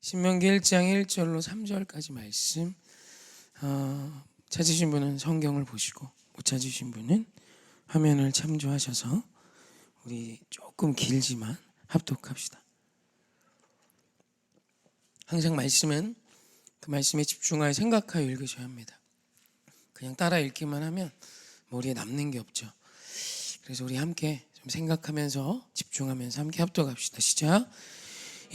신명기 1장 1절로 3절까지 말씀 찾으신 분은 성경을 보시고 못 찾으신 분은 화면을 참조하셔서 우리 조금 길지만 합독합시다. 항상 말씀은 그 말씀에 집중하여 생각하여 읽으셔야 합니다. 그냥 따라 읽기만 하면 머리에 남는 게 없죠. 그래서 우리 함께 좀 생각하면서 집중하면서 함께 합독합시다. 시작.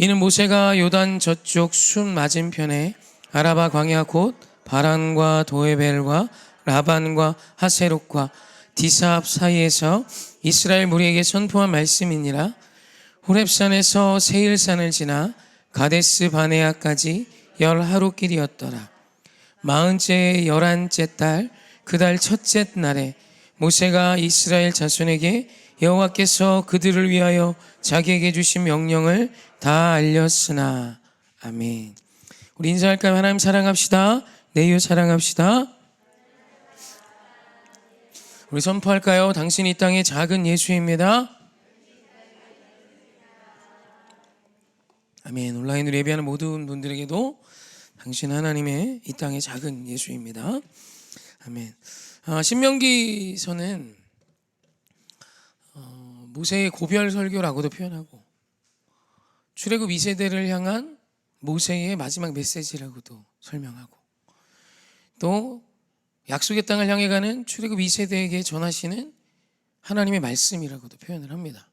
이는 모세가 요단 저쪽 순 맞은편에 아라바 광야 곧 바란과 도에벨과 라반과 하세롯과 디사압 사이에서 이스라엘 무리에게 선포한 말씀이니라. 호렙산에서 세일산을 지나 가데스 바네아까지 10하루길이었더라. 40째 11째 달 그 달 첫째 날에 모세가 이스라엘 자손에게 여호와께서 그들을 위하여 자기에게 주신 명령을 다 알렸으나. 아멘. 우리 인사할까요? 하나님 사랑합시다. 내 이웃 사랑합시다. 우리 선포할까요? 당신이 이 땅의 작은 예수입니다. 아멘. 온라인으로 예배하는 모든 분들에게도 당신 하나님의 이 땅의 작은 예수입니다. 아멘. 신명기서는 모세의 고별 설교라고도 표현하고 출애굽 2세대를 향한 모세의 마지막 메시지라고도 설명하고 또 약속의 땅을 향해 가는 출애굽 2세대에게 전하시는 하나님의 말씀이라고도 표현을 합니다.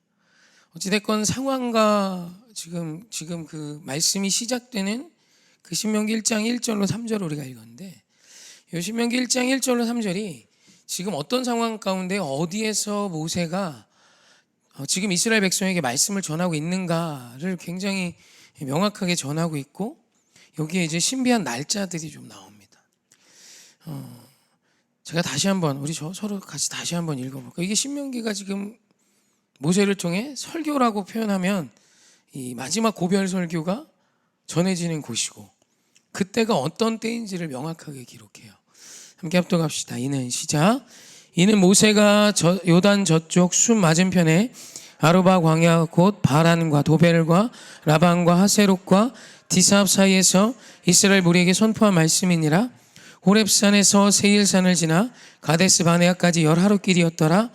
어찌됐건 상황과 지금 그 말씀이 시작되는 그 신명기 1장 1절로 3절을 우리가 읽었는데 이 신명기 1장 1절로 3절이 지금 어떤 상황 가운데 어디에서 모세가 지금 이스라엘 백성에게 말씀을 전하고 있는가를 굉장히 명확하게 전하고 있고 여기에 이제 신비한 날짜들이 좀 나옵니다. 제가 다시 한번 우리 서로 같이 다시 한번 읽어볼까요? 이게 신명기가 지금 모세를 통해 설교라고 표현하면 이 마지막 고별 설교가 전해지는 곳이고 그때가 어떤 때인지를 명확하게 기록해요. 함께 합독합시다. 이는 시작. 이는 모세가 요단 저쪽 순 맞은편에 아르바 광야 곧 바란과 도벨과 라반과 하세롯과 디사압 사이에서 이스라엘 무리에게 선포한 말씀이니라. 호렙산에서 세일산을 지나 가데스 바네아까지 10하루길이었더라.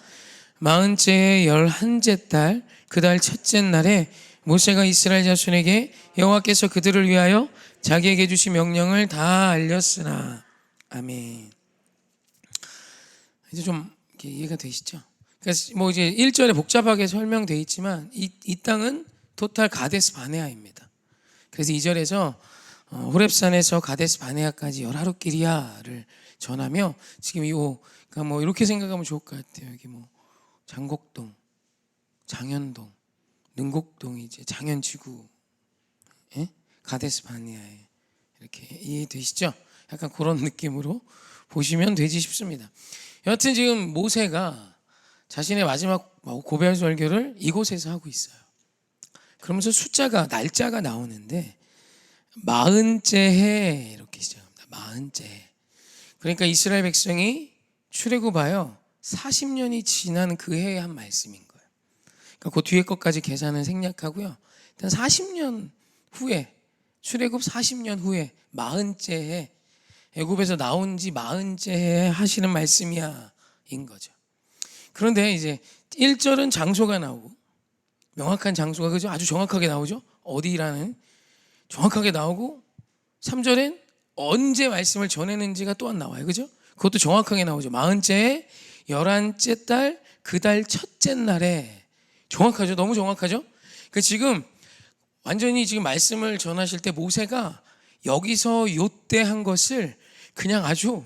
40째 11째 달 그 달 첫째 날에 모세가 이스라엘 자손에게 여호와께서 그들을 위하여 자기에게 주신 명령을 다 알렸으나. 아멘. 이제 좀 이해가 되시죠? 그래서 뭐 이제 1절에 복잡하게 설명되어 있지만 이 땅은 토탈 가데스 바네아입니다. 그래서 2절에서 호렙산에서 가데스 바네아까지 10하루길이야를 전하며 지금 그러니까 뭐 이렇게 생각하면 좋을 것 같아요. 여기 뭐 장곡동, 장현동, 능곡동이 이제 장현지구, 가데스 바네아에 이렇게 이해되시죠? 약간 그런 느낌으로 보시면 되지 싶습니다. 여하튼 지금 모세가 자신의 마지막 고별 설교를 이곳에서 하고 있어요. 그러면서 날짜가 나오는데 40째 해 이렇게 시작합니다. 40째 해. 그러니까 이스라엘 백성이 출애굽하여 40년이 지난 그 해에 한 말씀인 거예요. 그러니까 그 뒤에 것까지 계산은 생략하고요. 일단 40년 후에 출애굽 40년 후에 40째 해 애굽에서 나온 지 40째 해 하시는 말씀이야 인 거죠. 그런데 이제 1절은 장소가 나오고 명확한 장소가 그죠? 아주 정확하게 나오죠. 어디라는 정확하게 나오고 3절엔 언제 말씀을 전했는지가 또한 나와요. 그죠? 그것도 정확하게 나오죠. 40째 해 11째 달 그 달 첫째 날에 정확하죠. 너무 정확하죠. 그 지금 완전히 지금 말씀을 전하실 때 모세가 여기서 요때 한 것을 그냥 아주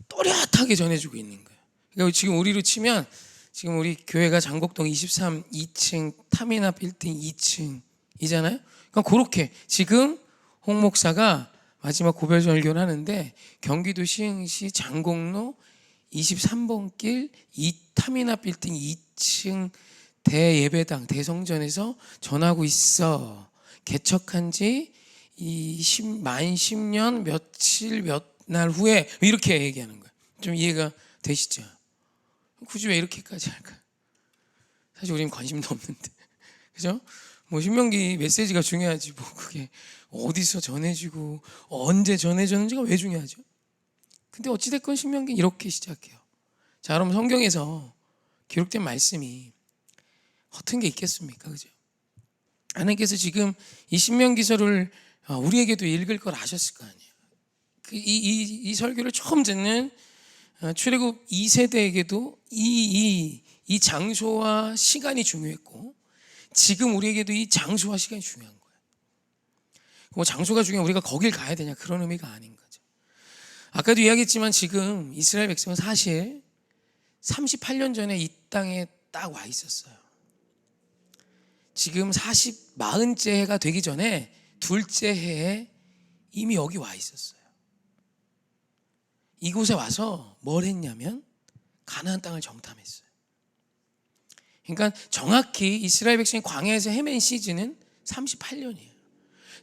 또렷하게 전해주고 있는 거예요. 그러니까 지금 우리로 치면 지금 우리 교회가 장곡동 23 2층 타미나 빌딩 2층이잖아요. 그러니까 그렇게 지금 홍 목사가 마지막 고별 설교를 하는데 경기도 시흥시 장곡로 23번 길 타미나 빌딩 2층 대예배당 대성전에서 전하고 있어. 개척한 지 만 10년 며칠 몇 날 후에 이렇게 얘기하는 거예요. 좀 이해가 되시죠? 굳이 왜 이렇게까지 할까요? 사실 우리는 관심도 없는데 그죠? 뭐 신명기 메시지가 중요하지 뭐 그게 어디서 전해지고 언제 전해졌는지가 왜 중요하죠? 근데 어찌됐건 신명기 이렇게 시작해요. 자, 그럼 성경에서 기록된 말씀이 허튼 게 있겠습니까? 그죠? 하나님께서 지금 이 신명기서를 우리에게도 읽을 걸 아셨을 거 아니에요. 이 설교를 처음 듣는 출애굽 2세대에게도 이 장소와 시간이 중요했고, 지금 우리에게도 이 장소와 시간이 중요한 거예요. 뭐 장소가 중요해 우리가 거길 가야 되냐, 그런 의미가 아닌 거죠. 아까도 이야기했지만 지금 이스라엘 백성은 사실 38년 전에 이 땅에 딱 와 있었어요. 지금 40째 해가 되기 전에 둘째 해에 이미 여기 와 있었어요. 이곳에 와서 뭘 했냐면 가나안 땅을 정탐했어요. 그러니까 정확히 이스라엘 백성이 광야에서 헤맨 시즌은 38년이에요.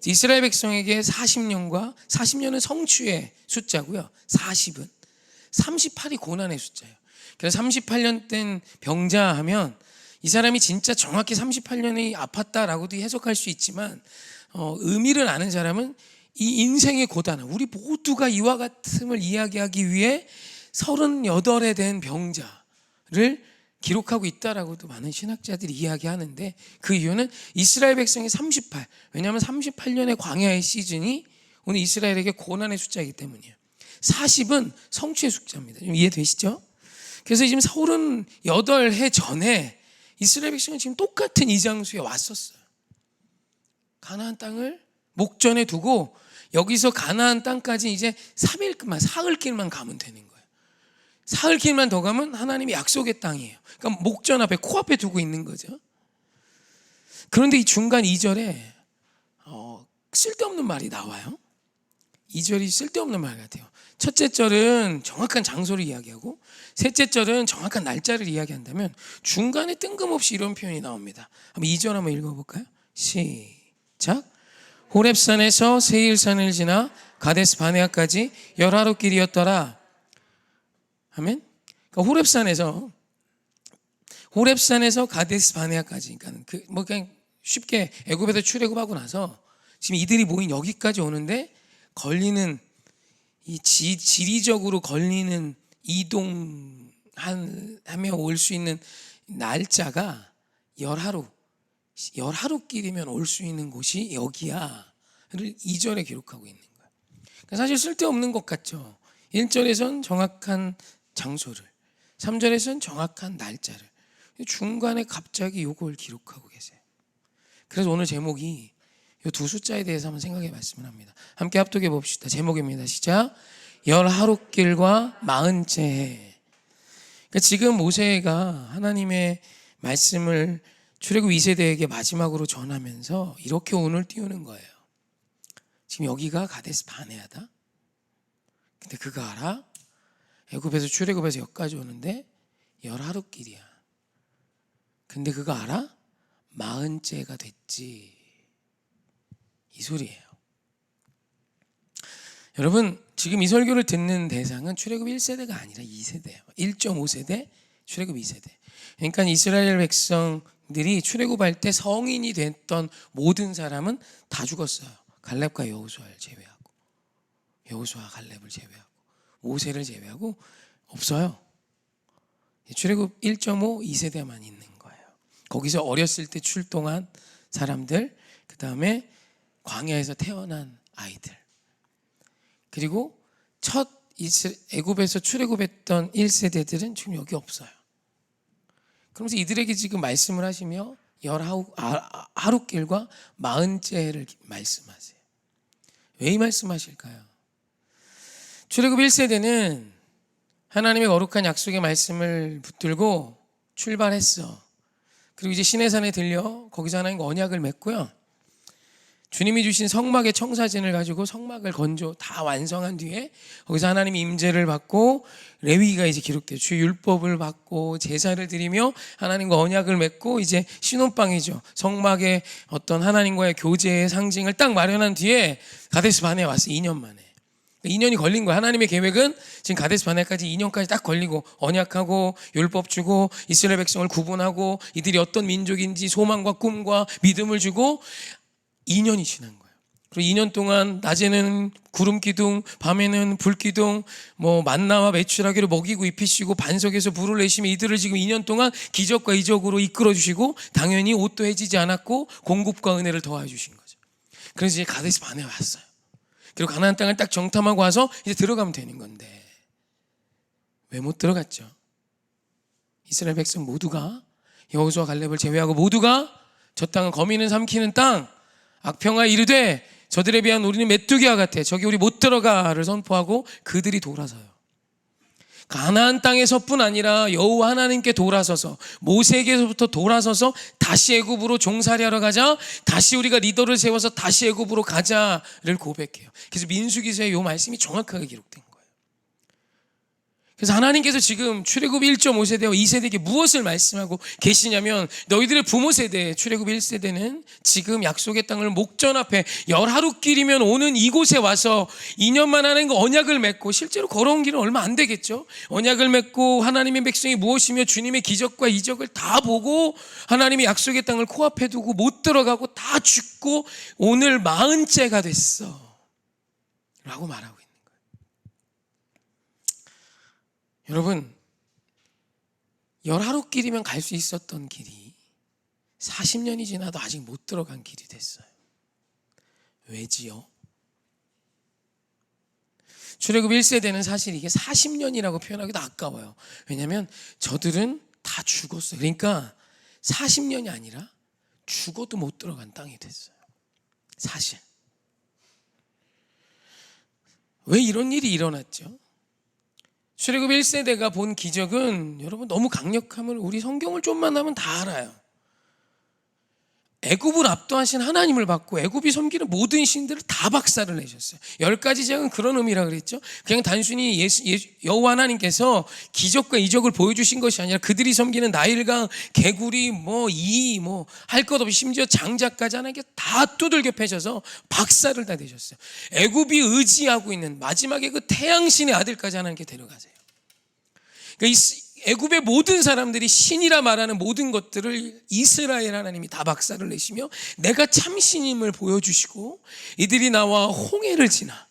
이스라엘 백성에게 40년은 성취의 숫자고요. 40은 38이 고난의 숫자예요. 그래서 38년 된 병자 하면 이 사람이 진짜 정확히 38년이 아팠다라고도 해석할 수 있지만 의미를 아는 사람은 이 인생의 고단함, 우리 모두가 이와 같음을 이야기하기 위해 38에 된 병자를 기록하고 있다라고도 많은 신학자들이 이야기하는데, 그 이유는 이스라엘 백성이 38, 왜냐하면 38년의 광야의 시즌이 오늘 이스라엘에게 고난의 숫자이기 때문이에요. 40은 성취의 숫자입니다. 좀 이해되시죠? 그래서 지금 38해 전에 이스라엘 백성은 지금 똑같은 이 장소에 왔었어요. 가나안 땅을 목전에 두고 여기서 가나안 땅까지 이제 3일만, 사흘길만 가면 되는 거예요. 사흘길만 더 가면 하나님이 약속의 땅이에요. 그러니까 목전 앞에, 코앞에 두고 있는 거죠. 그런데 이 중간 2절에 쓸데없는 말이 나와요. 2절이 쓸데없는 말 같아요. 첫째 절은 정확한 장소를 이야기하고 셋째 절은 정확한 날짜를 이야기한다면 중간에 뜬금없이 이런 표현이 나옵니다. 한번 2절 한번 읽어볼까요? 시작. 호렙산에서 세일산을 지나 가데스 바네아까지 10하루길이었더라. 아멘. 그러니까 호렙산에서 가데스 바네아까지, 그러니까 뭐 그냥 쉽게 애굽에서 출애굽하고 나서 지금 이들이 모인 여기까지 오는데 걸리는 이 지리적으로 걸리는 이동하며 올 수 있는 날짜가 10하루길이면 올 수 있는 곳이 여기야를 2절에 기록하고 있는 거예요. 그러니까 사실 쓸데없는 것 같죠. 1절에선 정확한 장소를, 3절에선 정확한 날짜를, 중간에 갑자기 요걸 기록하고 계세요. 그래서 오늘 제목이 이 두 숫자에 대해서 한번 생각해 봤으면 합니다. 함께 합독해 봅시다. 제목입니다. 시작. 10하루길과 40째 해. 그러니까 지금 모세가 하나님의 말씀을 출애굽 2세대에게 마지막으로 전하면서 이렇게 운을 띄우는 거예요. 지금 여기가 가데스 바네아다. 근데 그거 알아? 애굽에서 출애굽해서 여기까지 오는데 10하루길이야. 근데 그거 알아? 40째가 됐지. 이 소리예요. 여러분, 지금 이 설교를 듣는 대상은 출애굽 1세대가 아니라 2세대예요. 1.5세대, 출애굽 2세대. 그러니까 이스라엘 백성들이 출애굽할 때 성인이 됐던 모든 사람은 다 죽었어요. 갈렙과 여호수아를 제외하고, 여호수아 갈렙을 제외하고, 모세를 제외하고 없어요. 출애굽 1.5, 2세대만 있는 거예요. 거기서 어렸을 때 출동한 사람들, 그 다음에 광야에서 태어난 아이들, 그리고 첫 애굽에서 출애굽했던 1세대들은 지금 여기 없어요. 그러면서 이들에게 지금 말씀을 하시며 10하루길과 40째 해를 말씀하세요. 왜 이 말씀하실까요? 출애굽 1세대는 하나님의 거룩한 약속의 말씀을 붙들고 출발했어. 그리고 이제 시내산에 들려 거기서 하나님과 언약을 맺고요, 주님이 주신 성막의 청사진을 가지고 성막을 건조 다 완성한 뒤에 거기서 하나님의 임재를 받고 레위기가 이제 기록돼요. 주 율법을 받고 제사를 드리며 하나님과 언약을 맺고 이제 신혼방이죠. 성막의 어떤 하나님과의 교제의 상징을 딱 마련한 뒤에 가데스 바네아에 왔어요. 2년 만에. 2년이 걸린 거야. 하나님의 계획은 지금 가데스 바네아까지 2년까지 딱 걸리고 언약하고 율법 주고 이스라엘 백성을 구분하고 이들이 어떤 민족인지 소망과 꿈과 믿음을 주고 2년이 지난 거예요. 그리고 2년 동안 낮에는 구름 기둥, 밤에는 불 기둥, 만나와 메추라기를 먹이고 입히시고 반석에서 불을 내시며 이들을 지금 2년 동안 기적과 이적으로 이끌어 주시고 당연히 옷도 해지지 않았고 공급과 은혜를 더해 주신 거죠. 그래서 이제 가데스 바네아 왔어요. 그리고 가나안 땅을 딱 정탐하고 와서 이제 들어가면 되는 건데 왜 못 들어갔죠? 이스라엘 백성 모두가 여호수아 갈렙을 제외하고 모두가 저 땅은 거민은 삼키는 땅, 악평아 이르되 저들에 비한 우리는 메뚜기와 같아 저기 우리 못 들어가를 선포하고 그들이 돌아서요. 가나안 땅에서뿐 아니라 여호와 하나님께 돌아서서 모세에게서부터 돌아서서 다시 애굽으로 종살이하러 가자, 다시 우리가 리더를 세워서 다시 애굽으로 가자를 고백해요. 그래서 민수기서에 이 말씀이 정확하게 기록된 거예요. 그래서 하나님께서 지금 출애굽 1.5세대와 2세대에게 무엇을 말씀하고 계시냐면 너희들의 부모 세대 출애굽 1세대는 지금 약속의 땅을 목전 앞에 10하루길이면 오는 이곳에 와서 2년만 하는 거 언약을 맺고 실제로 걸어온 길은 얼마 안 되겠죠. 언약을 맺고 하나님의 백성이 무엇이며 주님의 기적과 이적을 다 보고 하나님의 약속의 땅을 코앞에 두고 못 들어가고 다 죽고 오늘 40째가 됐어 라고 말하고 있는 여러분, 10하루길이면 갈 수 있었던 길이 40년이 지나도 아직 못 들어간 길이 됐어요. 왜지요? 출애굽 1세대는 사실 이게 40년이라고 표현하기도 아까워요. 왜냐하면 저들은 다 죽었어요. 그러니까 40년이 아니라 죽어도 못 들어간 땅이 됐어요. 사실. 왜 이런 일이 일어났죠? 출애굽 1세대가 본 기적은 여러분 너무 강력함을 우리 성경을 좀만 하면 다 알아요. 애굽을 압도하신 하나님을 받고 애굽이 섬기는 모든 신들을 다 박살을 내셨어요. 10가지 재앙은 그런 의미라 그랬죠. 그냥 단순히 여호와 하나님께서 기적과 이적을 보여주신 것이 아니라 그들이 섬기는 나일강, 개구리, 할 것 없이 심지어 장자까지 하나님께 다 두들겨 패셔서 박살을 다 내셨어요. 애굽이 의지하고 있는 마지막에 그 태양신의 아들까지 하나님께 데려가세요. 그러니까 애굽의 모든 사람들이 신이라 말하는 모든 것들을 이스라엘 하나님이 다 박살을 내시며 내가 참신임을 보여주시고 이들이 나와 홍해를 지나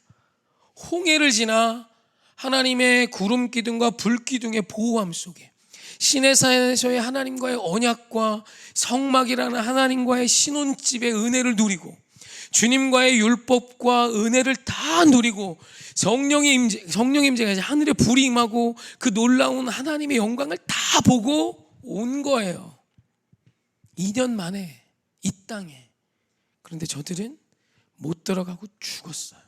하나님의 구름 기둥과 불 기둥의 보호함 속에 시내산에서의 하나님과의 언약과 성막이라는 하나님과의 신혼집의 은혜를 누리고 주님과의 율법과 은혜를 다 누리고 성령의 임재가 이제 하늘에 불이 임하고 그 놀라운 하나님의 영광을 다 보고 온 거예요. 2년 만에 이 땅에. 그런데 저들은 못 들어가고 죽었어요.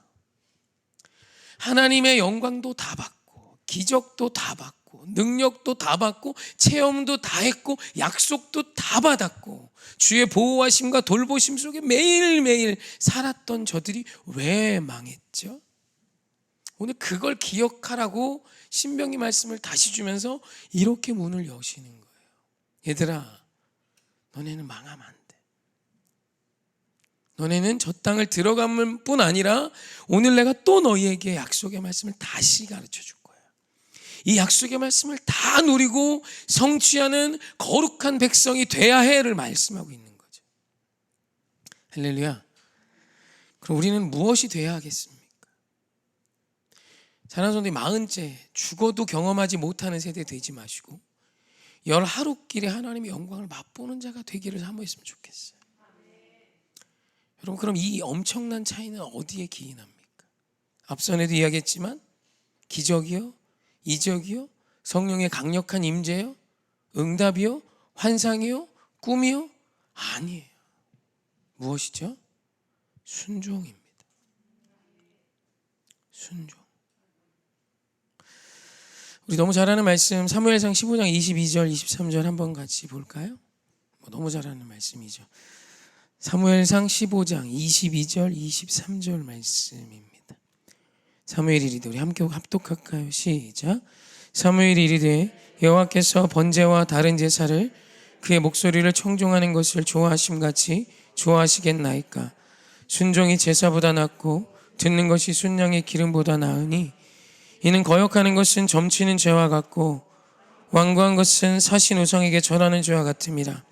하나님의 영광도 다 받고 기적도 다 받고 능력도 다 받고 체험도 다 했고 약속도 다 받았고 주의 보호하심과 돌보심 속에 매일매일 살았던 저들이 왜 망했죠? 오늘 그걸 기억하라고 신명기 말씀을 다시 주면서 이렇게 문을 여시는 거예요. 얘들아, 너네는 망하면 안 돼. 너네는 저 땅을 들어가면 뿐 아니라 오늘 내가 또 너희에게 약속의 말씀을 다시 가르쳐 줄 거야. 이 약속의 말씀을 다 누리고 성취하는 거룩한 백성이 돼야 해를 말씀하고 있는 거죠. 할렐루야. 그럼 우리는 무엇이 돼야 하겠습니까? 사랑하는 성도님, 40째 죽어도 경험하지 못하는 세대 되지 마시고 10하루길에 하나님의 영광을 맛보는 자가 되기를 사모했으면 좋겠어요. 여러분, 그럼 이 엄청난 차이는 어디에 기인합니까? 앞선에도 이야기했지만 기적이요? 이적이요? 성령의 강력한 임재요? 응답이요? 환상이요? 꿈이요? 아니에요. 무엇이죠? 순종입니다. 순종. 우리 너무 잘 아는 말씀 사무엘상 15장 22절 23절 한번 같이 볼까요? 너무 잘 아는 말씀이죠. 사무엘상 15장 22절 23절 말씀입니다. 사무엘이 이르되, 우리 함께 합독할까요? 시작. 사무엘이 이르되 여호와께서 번제와 다른 제사를 그의 목소리를 청종하는 것을 좋아하심같이 좋아하시겠나이까? 순종이 제사보다 낫고 듣는 것이 순양의 기름보다 나으니 이는 거역하는 것은 점치는 죄와 같고 완고한 것은 사신 우상에게 절하는 죄와 같음이라.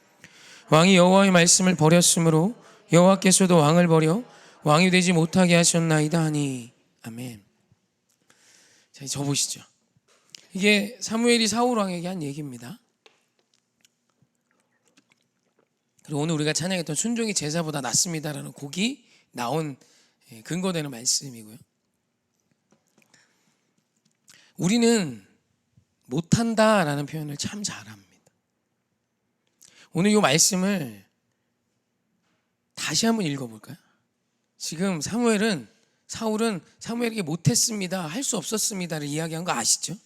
왕이 여호와의 말씀을 버렸으므로 여호와께서도 왕을 버려 왕이 되지 못하게 하셨나이다 하니. 아멘. 자, 저 보시죠. 이게 사무엘이 사울 왕에게 한 얘기입니다. 그리고 오늘 우리가 찬양했던 순종이 제사보다 낫습니다라는 곡이 나온 근거되는 말씀이고요. 우리는 못한다라는 표현을 참 잘합니다. 오늘 이 말씀을 다시 한번 읽어볼까요? 지금 사울은 사무엘에게 못했습니다, 할 수 없었습니다를 이야기한 거 아시죠?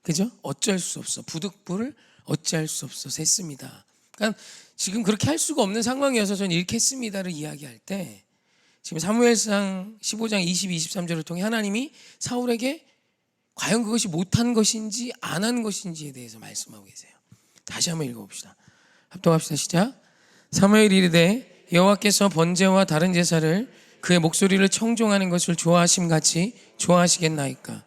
그죠? 어쩔 수 없어, 부득불을 어찌할 수 없어 셌습니다. 그러니까 지금 그렇게 할 수가 없는 상황이어서 저는 잃겠습니다를 이야기할 때 지금 사무엘상 15장 22, 23절을 통해 하나님이 사울에게 과연 그것이 못한 것인지 안 한 것인지에 대해서 말씀하고 계세요. 다시 한번 읽어봅시다. 합독합시다. 시작. 사무엘이 이르되 여호와께서 번제와 다른 제사를 그의 목소리를 청종하는 것을 좋아하심같이 좋아하시겠나이까.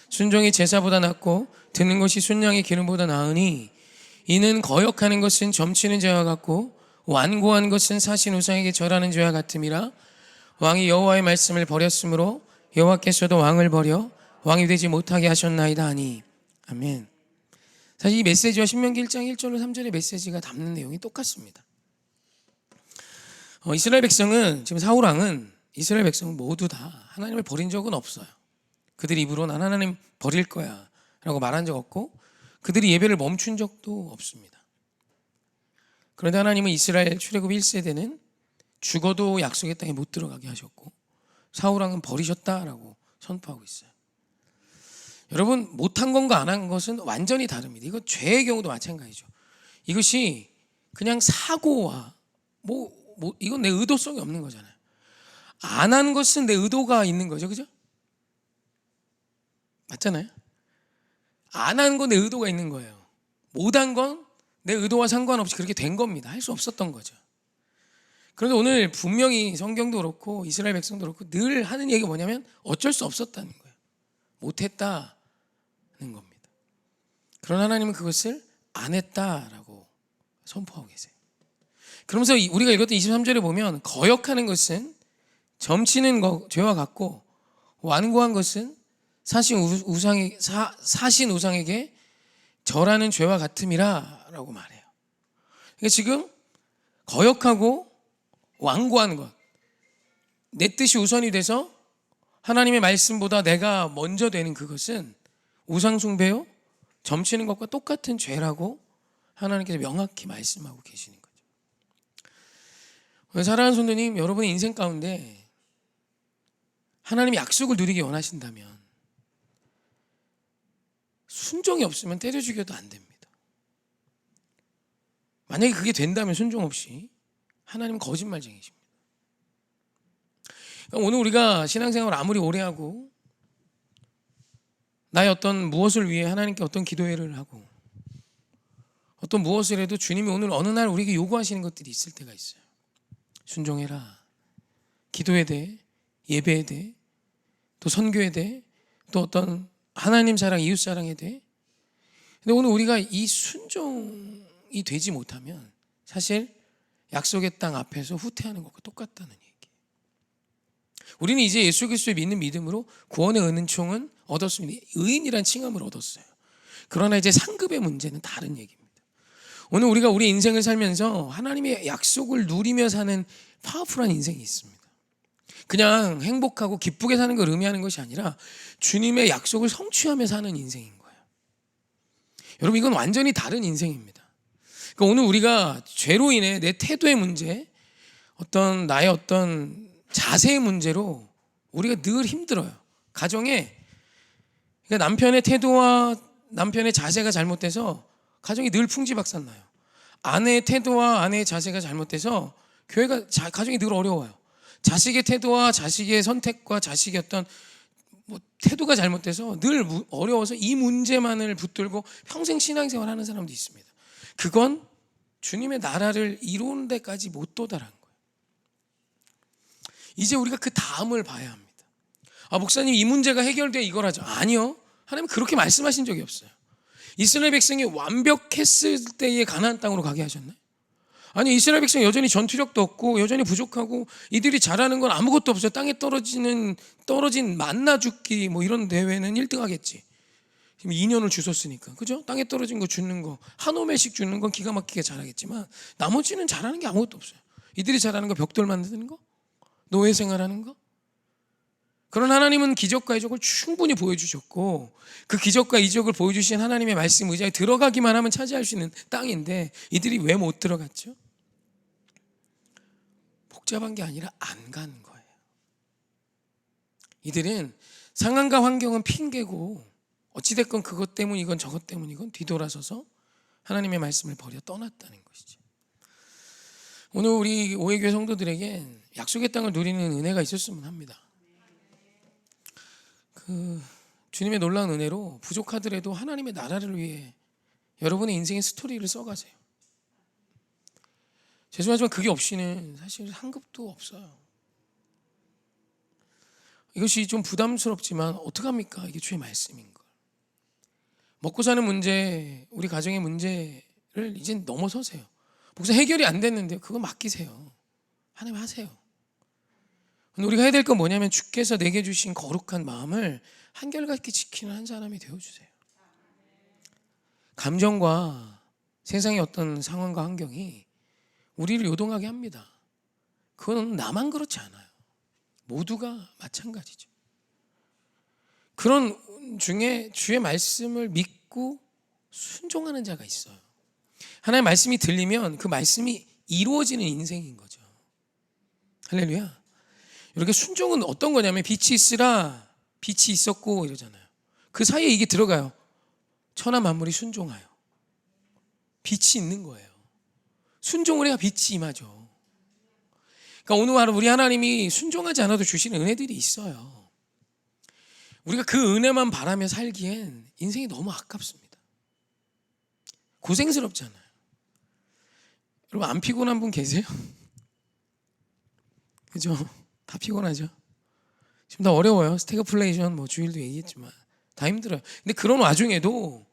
순종이 제사보다 낫고 듣는 것이 순양의 기름보다 나으니 이는 거역하는 것은 점치는 죄와 같고 완고한 것은 사신 우상에게 절하는 죄와 같음이라. 왕이 여호와의 말씀을 버렸으므로 여호와께서도 왕을 버려 왕이 되지 못하게 하셨나이다 하니. 아멘. 사실 이 메시지와 신명기 1장 1절로 3절의 메시지가 담는 내용이 똑같습니다. 이스라엘 백성은, 지금 사울 왕은 이스라엘 백성은 모두 다 하나님을 버린 적은 없어요. 그들 입으로 난 하나님 버릴 거야 라고 말한 적 없고 그들이 예배를 멈춘 적도 없습니다. 그런데 하나님은 이스라엘 출애굽 1세대는 죽어도 약속의 땅에 못 들어가게 하셨고 사울 왕은 버리셨다라고 선포하고 있어요. 여러분, 못한 것과 안 한 것은 완전히 다릅니다. 이거 죄의 경우도 마찬가지죠. 이것이 그냥 사고와 이건 내 의도성이 없는 거잖아요. 안 한 것은 내 의도가 있는 거죠. 그죠? 맞잖아요. 안 한 건 내 의도가 있는 거예요. 못한 건 내 의도와 상관없이 그렇게 된 겁니다. 할 수 없었던 거죠. 그런데 오늘 분명히 성경도 그렇고 이스라엘 백성도 그렇고 늘 하는 얘기가 뭐냐면 어쩔 수 없었다는 거예요. 못했다는 겁니다. 그러나 하나님은 그것을 안 했다라고 선포하고 계세요. 그러면서 우리가 읽었던 23절에 보면 거역하는 것은 점치는 죄와 같고 완고한 것은 사신 우상에게 절하는 죄와 같음이라 라고 말해요. 그러니까 지금 거역하고 완고한 것, 내 뜻이 우선이 돼서 하나님의 말씀보다 내가 먼저 되는 그것은 우상숭배요, 점치는 것과 똑같은 죄라고 하나님께서 명확히 말씀하고 계시는 거죠. 사랑하는 성도님, 여러분의 인생 가운데 하나님이 약속을 누리기 원하신다면 순종이 없으면 때려 죽여도 안 됩니다. 만약에 그게 된다면 순종 없이 하나님은 거짓말쟁이십니다. 오늘 우리가 신앙생활을 아무리 오래 하고 나의 어떤 무엇을 위해 하나님께 어떤 기도회를 하고 어떤 무엇을 해도 주님이 오늘 어느 날 우리에게 요구하시는 것들이 있을 때가 있어요. 순종해라. 기도에 대해, 예배에 대해, 또 선교에 대해, 또 어떤 하나님 사랑, 이웃 사랑에 대해. 근데 오늘 우리가 이 순종이 되지 못하면 사실 약속의 땅 앞에서 후퇴하는 것과 똑같다는 얘기예요. 우리는 이제 예수 그리스도를 믿는 믿음으로 구원의 은총은 얻었습니다. 의인이란 칭함을 얻었어요. 그러나 이제 상급의 문제는 다른 얘기입니다. 오늘 우리가 우리 인생을 살면서 하나님의 약속을 누리며 사는 파워풀한 인생이 있습니다. 그냥 행복하고 기쁘게 사는 걸 의미하는 것이 아니라 주님의 약속을 성취하며 사는 인생인 거예요. 여러분, 이건 완전히 다른 인생입니다. 그러니까 오늘 우리가 죄로 인해 내 태도의 문제, 나의 어떤 자세의 문제로 우리가 늘 힘들어요. 가정에, 그러니까 남편의 태도와 남편의 자세가 잘못돼서 가정이 늘 풍지박산나요. 아내의 태도와 아내의 자세가 잘못돼서 가정이 늘 어려워요. 자식의 태도와 자식의 선택과 자식의 어떤 태도가 잘못돼서 늘 어려워서 이 문제만을 붙들고 평생 신앙생활 하는 사람도 있습니다. 그건 주님의 나라를 이루는 데까지 못 도달한 거예요. 이제 우리가 그 다음을 봐야 합니다. 목사님 이 문제가 해결돼 이걸 하죠. 아니요. 하나님은 그렇게 말씀하신 적이 없어요. 이스라엘 백성이 완벽했을 때에 가나안 땅으로 가게 하셨나요? 아니, 이스라엘 백성이 여전히 전투력도 없고 여전히 부족하고 이들이 잘하는 건 아무것도 없어요. 땅에 떨어진 만나 죽기 뭐 이런 대회는 1등 하겠지. 지금 2년을 주웠으니까, 그죠? 땅에 떨어진 거 주는 거, 한 오매씩 주는 건 기가 막히게 잘하겠지만 나머지는 잘하는 게 아무것도 없어요. 이들이 잘하는 거 벽돌 만드는 거, 노예 생활하는 거. 그런 하나님은 기적과 이적을 충분히 보여주셨고, 그 기적과 이적을 보여주신 하나님의 말씀 의지에 들어가기만 하면 차지할 수 있는 땅인데 이들이 왜 못 들어갔죠? 복잡한 게 아니라 안 간 거예요. 이들은 상황과 환경은 핑계고 어찌됐건 그것 때문이건 저것 때문이건 뒤돌아서서 하나님의 말씀을 버려 떠났다는 것이죠. 오늘 우리 오해교회 성도들에겐 약속의 땅을 누리는 은혜가 있었으면 합니다. 주님의 놀라운 은혜로 부족하더라도 하나님의 나라를 위해 여러분의 인생의 스토리를 써가세요. 죄송하지만 그게 없이는 사실 한 급도 없어요. 이것이 좀 부담스럽지만 어떡합니까? 이게 주의 말씀인 걸. 먹고 사는 문제, 우리 가정의 문제를 이젠 넘어서세요. 목사 해결이 안 됐는데 그거 맡기세요. 하나님 하세요. 근데 우리가 해야 될 건 뭐냐면 주께서 내게 주신 거룩한 마음을 한결같이 지키는 한 사람이 되어주세요. 감정과 세상의 어떤 상황과 환경이 우리를 요동하게 합니다. 그건 나만 그렇지 않아요. 모두가 마찬가지죠. 그런 중에 주의 말씀을 믿고 순종하는 자가 있어요. 하나님의 말씀이 들리면 그 말씀이 이루어지는 인생인 거죠. 할렐루야. 이렇게 순종은 어떤 거냐면 빛이 있으라 빛이 있었고 이러잖아요. 그 사이에 이게 들어가요. 천하 만물이 순종하여. 빛이 있는 거예요. 순종을 해야 빛이 임하죠. 그러니까 오늘 하루 우리 하나님이 순종하지 않아도 주시는 은혜들이 있어요. 우리가 그 은혜만 바라며 살기엔 인생이 너무 아깝습니다. 고생스럽잖아요. 여러분 안 피곤한 분 계세요? 그죠? 다 피곤하죠. 지금 다 어려워요. 스태그플레이션 뭐 주일도 얘기했지만 다 힘들어요. 근데 그런 와중에도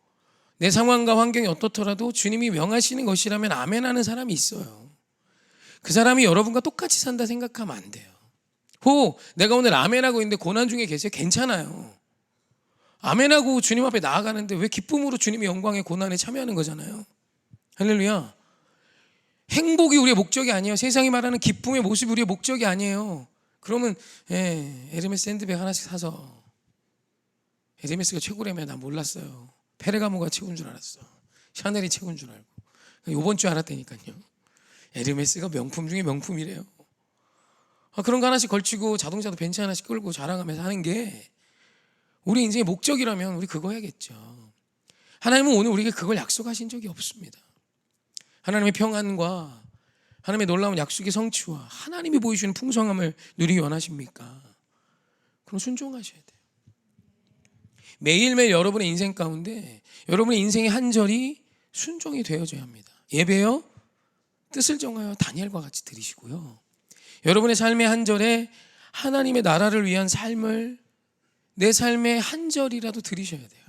내 상황과 환경이 어떻더라도 주님이 명하시는 것이라면 아멘 하는 사람이 있어요. 그 사람이 여러분과 똑같이 산다 생각하면 안 돼요. 내가 오늘 아멘하고 있는데 고난 중에 계세요? 괜찮아요. 아멘하고 주님 앞에 나아가는데 왜 기쁨으로 주님의 영광의 고난에 참여하는 거잖아요. 할렐루야. 행복이 우리의 목적이 아니에요. 세상이 말하는 기쁨의 모습이 우리의 목적이 아니에요. 그러면 에르메스 핸드백 하나씩 사서, 에르메스가 최고라며 난 몰랐어요. 페레가모가 최고인 줄 알았어. 샤넬이 최고인 줄 알고. 이번 주 알았다니까요. 에르메스가 명품 중에 명품이래요. 그런 거 하나씩 걸치고 자동차도 벤츠 하나씩 끌고 자랑하면서 하는 게 우리 인생의 목적이라면 우리 그거 해야겠죠. 하나님은 오늘 우리에게 그걸 약속하신 적이 없습니다. 하나님의 평안과 하나님의 놀라운 약속의 성취와 하나님이 보여주시는 풍성함을 누리기 원하십니까? 그럼 순종하셔야 돼요. 매일매일 여러분의 인생 가운데 여러분의 인생의 한 절이 순종이 되어져야 합니다. 예배요 뜻을 정하여 다니엘과 같이 드리시고요. 여러분의 삶의 한 절에 하나님의 나라를 위한 삶을 내 삶의 한 절이라도 드리셔야 돼요.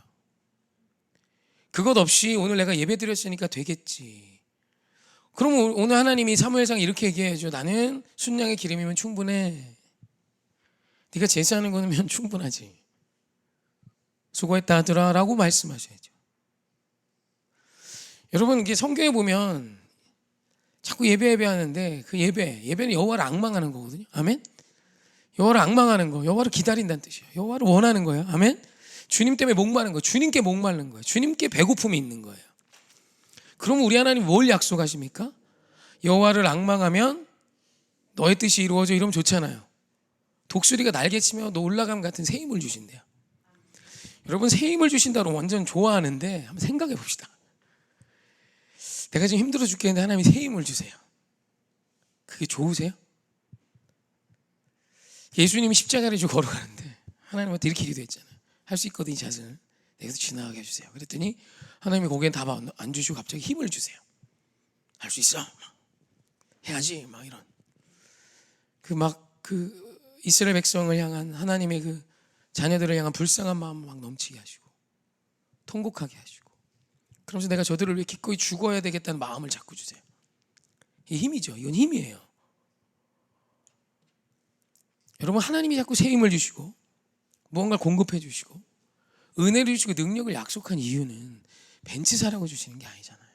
그것 없이 오늘 내가 예배 드렸으니까 되겠지. 그럼 오늘 하나님이 사무엘상 이렇게 얘기해야죠. 나는 순양의 기름이면 충분해. 네가 제사하는 거면 충분하지. 수고했다 하더라 라고 말씀하셔야죠. 여러분 이게 성경에 보면 자꾸 예배하는데 그 예배는 여호와를 앙망하는 거거든요. 아멘. 여호와를 앙망하는 거, 여호와를 기다린다는 뜻이에요. 여호와를 원하는 거예요. 아멘. 주님 때문에 목마른 거예요. 주님께 목마른 거예요. 주님께 배고픔이 있는 거예요. 그럼 우리 하나님 뭘 약속하십니까? 여호와를 앙망하면 너의 뜻이 이루어져. 이러면 좋잖아요. 독수리가 날개치며 너 올라감 같은 새 힘을 주신대요. 여러분 새 힘을 주신다고 완전 좋아하는데 한번 생각해 봅시다. 내가 지금 힘들어 죽겠는데 하나님이 새 힘을 주세요. 그게 좋으세요? 예수님이 십자가를 지고 걸어가는데 하나님한테 이렇게 기도했잖아요. 할 수 있거든 이 자신을 내게서 지나가게 해주세요. 그랬더니 하나님이 거기에 답 안 주시고 갑자기 힘을 주세요. 할 수 있어. 해야지. 이런 그 이스라엘 백성을 향한 하나님의 그 자녀들을 향한 불쌍한 마음을 막 넘치게 하시고 통곡하게 하시고, 그러면서 내가 저들을 위해 기꺼이 죽어야 되겠다는 마음을 자꾸 주세요. 이게 힘이죠. 이건 힘이에요. 여러분, 하나님이 자꾸 새 힘을 주시고 무언가를 공급해 주시고 은혜를 주시고 능력을 약속한 이유는 벤치 사라고 주시는 게 아니잖아요.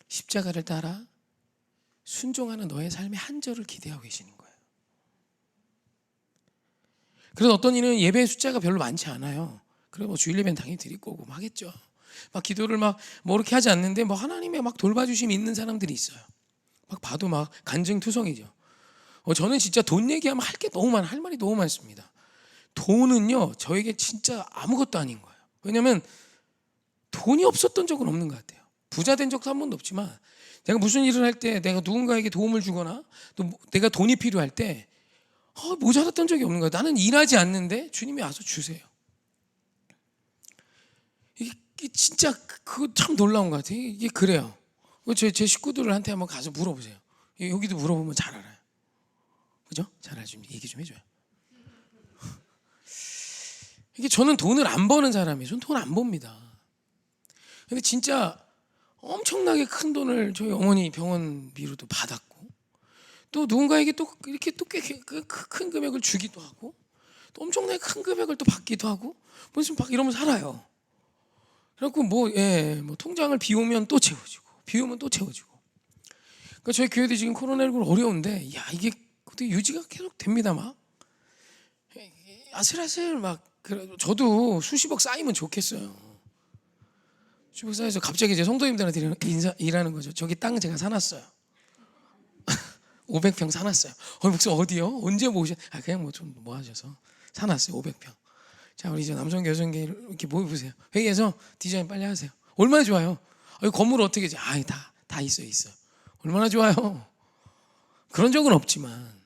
십자가를 따라 순종하는 너의 삶의 한절을 기대하고 계시는 거예요. 그래서 어떤 이는 예배 숫자가 별로 많지 않아요. 그래 뭐 주일 예배는 당연히 드릴 거고 막 하겠죠. 막 기도를 막 뭐 이렇게 하지 않는데 뭐 하나님의 막 돌봐주심이 있는 사람들이 있어요. 막 봐도 막 간증투성이죠. 저는 진짜 돈 얘기하면 할 게 너무 많아, 할 말이 너무 많습니다. 돈은요 저에게 진짜 아무것도 아닌 거예요. 왜냐하면 돈이 없었던 적은 없는 것 같아요. 부자 된 적도 한 번도 없지만 내가 무슨 일을 할 때 내가 누군가에게 도움을 주거나 또 내가 돈이 필요할 때 모자랐던 적이 없는 거예요. 나는 일하지 않는데 주님이 와서 주세요. 이게 진짜 그거 참 놀라운 것 같아요. 이게 그래요. 제 식구들한테 한번 가서 물어보세요. 여기도 물어보면 잘 알아요. 그죠? 잘 알죠. 얘기 좀 해줘요. 이게 저는 돈을 안 버는 사람이에요. 저는 돈 안 법니다. 근데 진짜 엄청나게 큰 돈을 저희 어머니 병원비로도 받았고, 또 누군가에게 또 이렇게 또 꽤 큰 금액을 주기도 하고, 또 엄청나게 큰 금액을 또 받기도 하고, 무슨 막 이러면 살아요. 그래갖고 뭐 통장을 비우면 또 채워지고, 비우면 또 채워지고. 그러니까 저희 교회도 지금 코로나19로 어려운데, 이게 어떻게 유지가 계속 됩니다. 막 아슬아슬 막. 저도 수십억 쌓이면 좋겠어요. 수십억 쌓여서 갑자기 이제 성도님들한테 일하는 거죠. 저기 땅 제가 사놨어요. 500평 사놨어요. 목사님 어디요? 언제 모으셨? 그냥 뭐 좀 모아셔서 사놨어요. 500평. 자, 우리 이제 남성 여성계 이렇게 모여보세요. 회의에서 디자인 빨리 하세요. 얼마나 좋아요. 건물 어떻게 다 있어요. 얼마나 좋아요. 그런 적은 없지만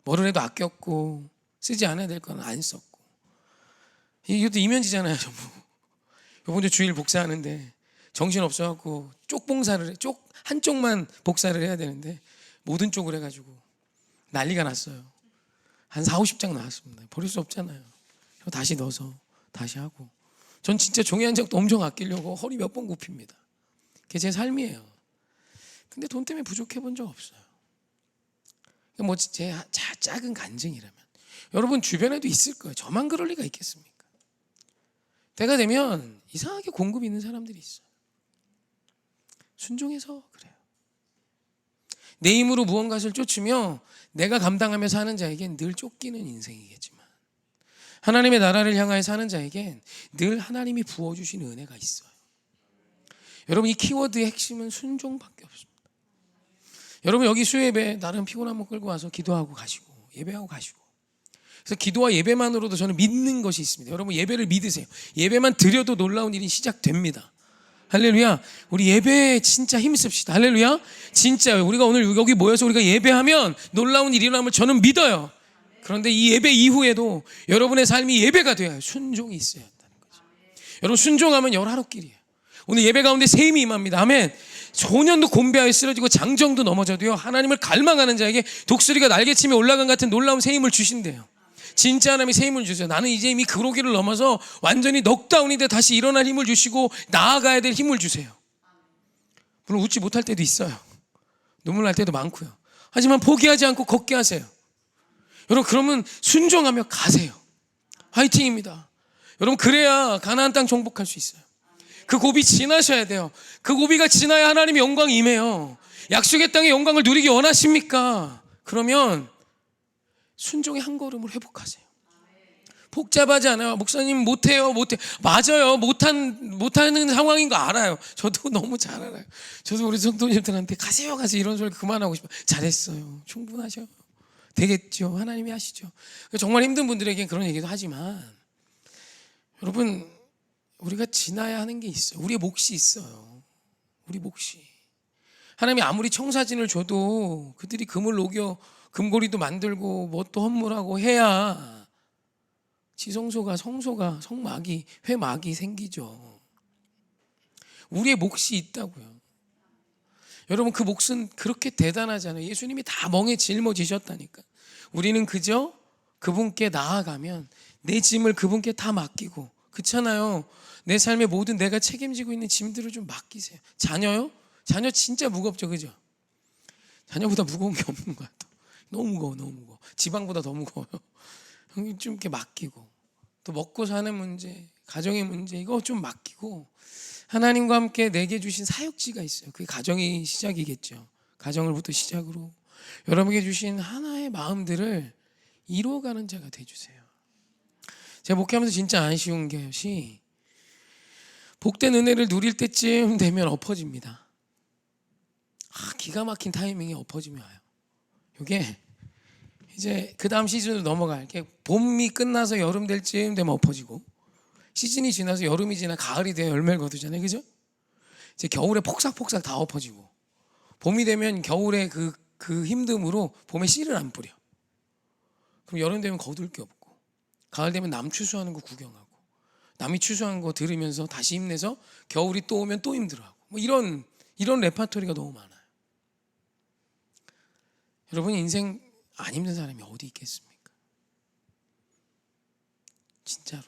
뭐를 해도 아꼈고 쓰지 않아야 될 건 안 썼고. 이것도 이면지잖아요. 전부. 이번 주 주일 복사하는데 정신 없어갖고 쪽 한쪽만 복사를 해야 되는데 모든 쪽을 해가지고 난리가 났어요. 한 40-50장 나왔습니다. 버릴 수 없잖아요. 다시 넣어서 다시 하고. 전 진짜 종이 한 장도 엄청 아끼려고 허리 몇 번 굽힙니다. 그게 제 삶이에요. 근데 돈 때문에 부족해 본 적 없어요. 뭐 제 작은 간증이라면 여러분 주변에도 있을 거예요. 저만 그럴 리가 있겠습니까? 때가 되면 이상하게 공급이 있는 사람들이 있어요. 순종해서 그래요. 내 힘으로 무언가를 쫓으며 내가 감당하며 사는 자에겐 늘 쫓기는 인생이겠지만 하나님의 나라를 향하여 사는 자에겐 늘 하나님이 부어주신 은혜가 있어요. 여러분, 이 키워드의 핵심은 순종밖에 없습니다. 여러분, 여기 수요예배 나름 피곤한 목 끌고 와서 기도하고 가시고 예배하고 가시고, 그래서 기도와 예배만으로도 저는 믿는 것이 있습니다. 여러분, 예배를 믿으세요. 예배만 드려도 놀라운 일이 시작됩니다. 할렐루야. 우리 예배에 진짜 힘씁시다. 할렐루야. 진짜 우리가 오늘 여기 모여서 우리가 예배하면 놀라운 일이 일어남을 저는 믿어요. 그런데 이 예배 이후에도 여러분의 삶이 예배가 되어야 순종이 있어야 한다는 거죠. 여러분, 순종하면 열하루길이에요. 오늘 예배 가운데 새 힘이 임합니다. 아멘. 소년도 곤배하여 쓰러지고 장정도 넘어져도요, 하나님을 갈망하는 자에게 독수리가 날개치며 올라간 같은 놀라운 새 힘을 주신대요. 진짜 하나님이 새 힘을 주세요. 나는 이제 이미 그로기를 넘어서 완전히 넉다운인데 다시 일어날 힘을 주시고 나아가야 될 힘을 주세요. 물론 웃지 못할 때도 있어요. 눈물 날 때도 많고요. 하지만 포기하지 않고 걷게 하세요. 여러분, 그러면 순종하며 가세요. 화이팅입니다. 여러분, 그래야 가나안 땅 정복할 수 있어요. 그 고비 지나셔야 돼요. 그 고비가 지나야 하나님의 영광이 임해요. 약속의 땅의 영광을 누리기 원하십니까? 그러면 순종의 한 걸음을 회복하세요. 복잡하지 않아요. 목사님 못해요. 맞아요. 못하는 상황인 거 알아요. 저도 너무 잘 알아요. 저도 우리 성도님들한테 가세요 이런 소리 그만하고 싶어요. 잘했어요. 충분하셔요. 되겠죠. 하나님이 하시죠. 정말 힘든 분들에겐 그런 얘기도 하지만 여러분, 우리가 지나야 하는 게 있어요. 우리의 몫이 있어요. 우리 몫이. 하나님이 아무리 청사진을 줘도 그들이 금을 녹여 금고리도 만들고 뭣도 헌물하고 해야 지성소가 성소가 성막이 회막이 생기죠. 우리의 몫이 있다고요. 여러분, 그 몫은 그렇게 대단하잖아요. 예수님이 다 멍에 짊어지셨다니까. 우리는 그저 그분께 나아가면 내 짐을 그분께 다 맡기고, 그렇잖아요. 내 삶의 모든 내가 책임지고 있는 짐들을 좀 맡기세요. 자녀요? 자녀 진짜 무겁죠, 그죠? 자녀보다 무거운 게 없는 것 같아. 너무 무거워, 너무 무거워. 지방보다 더 무거워요. 좀 이렇게 맡기고, 또 먹고 사는 문제, 가정의 문제, 이거 좀 맡기고, 하나님과 함께 내게 주신 사역지가 있어요. 그게 가정이 시작이겠죠. 가정을부터 시작으로 여러분에게 주신 하나의 마음들을 이루어가는 자가 되어주세요. 제가 목회하면서 진짜 아쉬운 것이, 복된 은혜를 누릴 때쯤 되면 엎어집니다. 기가 막힌 타이밍에 엎어짐이 와요. 이게 이제 그 다음 시즌으로 넘어갈 게, 봄이 끝나서 여름 될 쯤 되면 엎어지고, 시즌이 지나서 여름이 지나 가을이 되어 열매를 거두잖아요, 그죠? 이제 겨울에 폭삭폭삭 다 엎어지고, 봄이 되면 겨울에 그 힘듦으로 봄에 씨를 안 뿌려. 그럼 여름 되면 거둘 게 없고, 가을 되면 남 추수하는 거 구경하고, 남이 추수하는 거 들으면서 다시 힘내서 겨울이 또 오면 또 힘들어하고, 뭐 이런 레파토리가 너무 많아요. 여러분, 인생 안 힘든 사람이 어디 있겠습니까? 진짜로.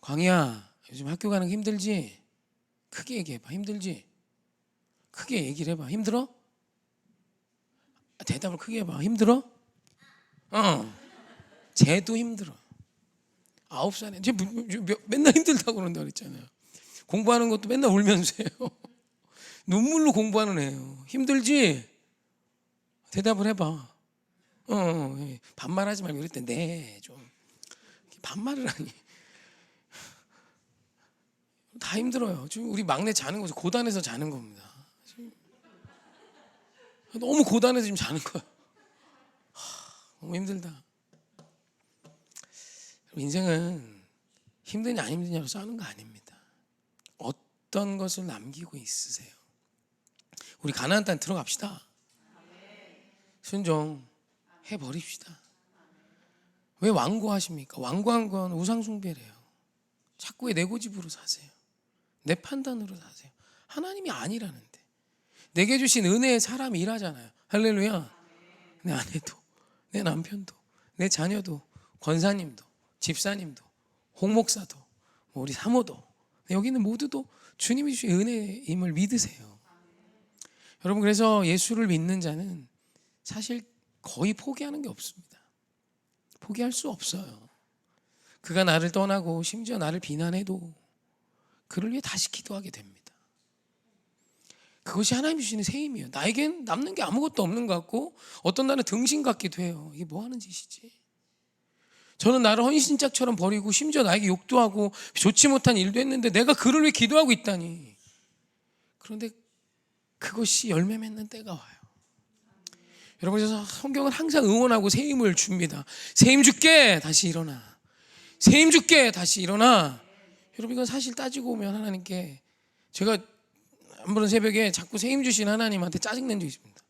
광희야, 요즘 학교 가는 게 힘들지? 크게 얘기해봐. 힘들지? 크게 얘기를 해봐. 힘들어? 대답을 크게 해봐. 힘들어? 쟤도 힘들어. 9살에 쟤 맨날 힘들다고 그런다 그랬잖아요. 공부하는 것도 맨날 울면서 해요. 눈물로 공부하는 애예요. 힘들지? 대답을 해봐. 반말하지 말고. 그랬대. 네, 좀 반말을 하니. 다 힘들어요. 지금 우리 막내 자는 거죠. 고단해서 자는 겁니다. 너무 고단해서 지금 자는 거야. 너무 힘들다. 인생은 힘드냐 안 힘드냐로 싸우는 거 아닙니다. 어떤 것을 남기고 있으세요? 우리 가나안 땅 들어갑시다. 순종 해버립시다. 왜 완고하십니까? 완고한 건 우상숭배래요. 자꾸 내 고집으로 사세요. 내 판단으로 사세요. 하나님이 아니라는데. 내게 주신 은혜의 사람이 일하잖아요. 할렐루야. 내 아내도, 내 남편도, 내 자녀도, 권사님도, 집사님도, 홍목사도, 우리 사모도, 여기는 모두도 주님이 주신 은혜임을 믿으세요. 여러분, 그래서 예수를 믿는 자는 사실 거의 포기하는 게 없습니다. 포기할 수 없어요. 그가 나를 떠나고 심지어 나를 비난해도 그를 위해 다시 기도하게 됩니다. 그것이 하나님이 주시는 새 힘이에요. 나에겐 남는 게 아무것도 없는 것 같고, 어떤 날은 등신 같기도 해요. 이게 뭐 하는 짓이지? 저는 나를 헌신짝처럼 버리고 심지어 나에게 욕도 하고 좋지 못한 일도 했는데 내가 그를 위해 기도하고 있다니. 그런데 그것이 열매 맺는 때가 와요. 여러분, 그래서 성경은 항상 응원하고 새 힘을 줍니다. 새 힘 줄게, 다시 일어나. 새 힘 줄게, 다시 일어나. 여러분, 이건 사실 따지고 보면 하나님께, 제가 한 번은 새벽에 자꾸 새 힘 주신 하나님한테 짜증낸 적이 있습니다.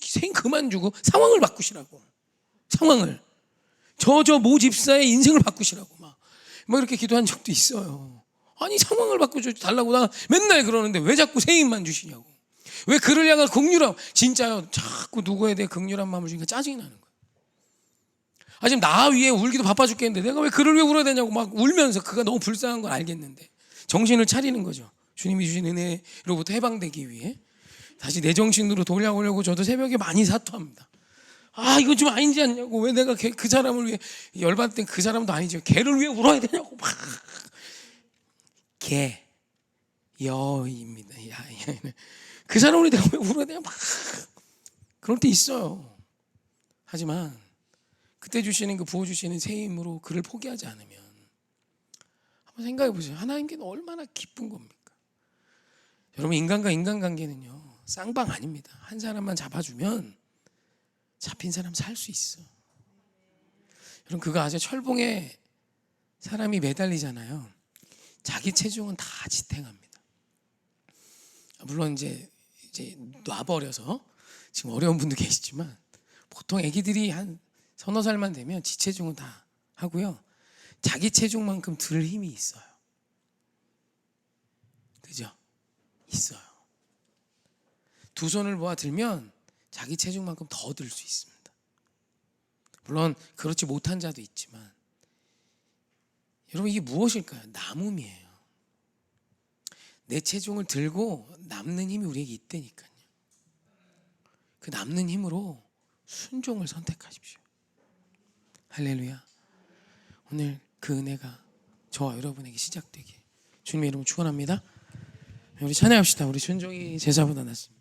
새 힘 그만 주고 상황을 바꾸시라고. 상황을. 저 모 집사의 인생을 바꾸시라고 막 이렇게 기도한 적도 있어요. 아니, 상황을 바꿔달라고 나 맨날 그러는데 왜 자꾸 새 힘만 주시냐고. 왜 그를 향한 긍휼함, 진짜요, 자꾸 누구에 대해 긍휼한 마음을 주니까 짜증이 나는 거예요. 지금 나 위에 울기도 바빠 죽겠는데 내가 왜 그를 위해 울어야 되냐고 막 울면서, 그가 너무 불쌍한 걸 알겠는데 정신을 차리는 거죠. 주님이 주신 은혜로부터 해방되기 위해 다시 내 정신으로 돌아오려고 저도 새벽에 많이 사토합니다. 이건 좀 아니지 않냐고. 왜 내가 그 사람을 위해 열받을 땐 그 사람도 아니죠. 걔를 위해 울어야 되냐고 막. 여입니다. 그 사람을 위해 내가 왜 울어야 되냐 막. 그럴 때 있어요. 하지만 그때 주시는 그 부어주시는 새 힘으로 그를 포기하지 않으면, 한번 생각해 보세요. 하나님께는 얼마나 기쁜 겁니까? 여러분, 인간과 인간관계는요, 쌍방 아닙니다. 한 사람만 잡아주면 잡힌 사람 살 수 있어. 여러분, 그거 아세요? 철봉에 사람이 매달리잖아요. 자기 체중은 다 지탱합니다. 물론 이제 놔버려서 지금 어려운 분도 계시지만, 보통 애기들이 한 서너 살만 되면 지 체중은 다 하고요, 자기 체중만큼 들 힘이 있어요. 그죠? 있어요. 두 손을 모아 들면 자기 체중만큼 더 들 수 있습니다. 물론 그렇지 못한 자도 있지만 여러분 이게 무엇일까요? 남음이에요. 내 체중을 들고 남는 힘이 우리에게 있다니까요. 그 남는 힘으로 순종을 선택하십시오. 할렐루야. 오늘 그 은혜가 저와 여러분에게 시작되길 주님의 이름으로 축원합니다. 우리 찬양합시다. 우리 순종이 제자보다 낫습니다.